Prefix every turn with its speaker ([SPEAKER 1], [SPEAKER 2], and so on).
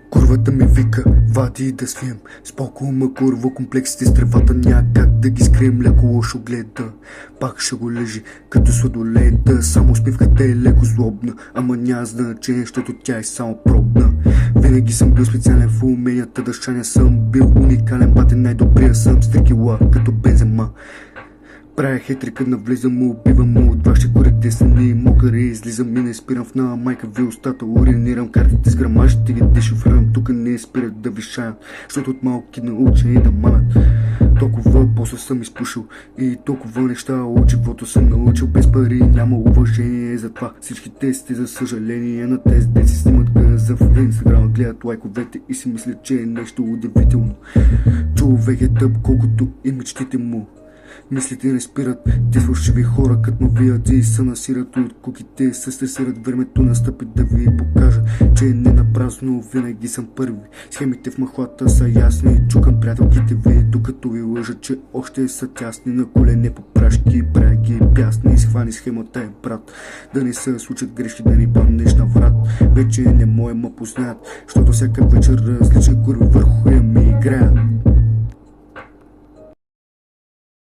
[SPEAKER 1] Курвата ми вика, вади да свием. Споко ма курва, комплексите с тревата някак да ги скрием. Леко лошо гледа, пак ще го лежи като сладоледа. Само усмивката е леко злобна, ама няма значение, защото тя е само пробна. Винаги съм бил специален в уменията да шаня, съм бил уникален, батен най-добрия съм. Стрекила като Бензема. Правя хетрика, навлизам му, убивам му, от ваши корите сани, мокъри, излизам и не спирам в на майка ви устата, уринирам картите с грамажите ги дешифрирам, тук не спират да вишаят, защото от малки научени да манат. Толкова после съм изпушил и толкова неща от живота съм научил. Без пари няма уважение, затова всичките сте за съжаление. На тези де си снимат гъза в Инстаграм, гледат лайковете и си мислят, че е нещо удивително. Човек е тъп, колкото и мечтите му. Мислите не спират, те слушави хора като новият и се насират от куките, се стресират, времето настъпи да ви покажа, че не напразно винаги съм първи. Схемите в махлата са ясни, чукам приятелките ви, докато ви лъжат, че още са тясни. На колене по прашки, правя ги бясни, схвани схемата е брат, да не се случат грешки, да ни банеш на врат. Вече не мое ма познаят, защото всяка вечер различни курви върху ми играят.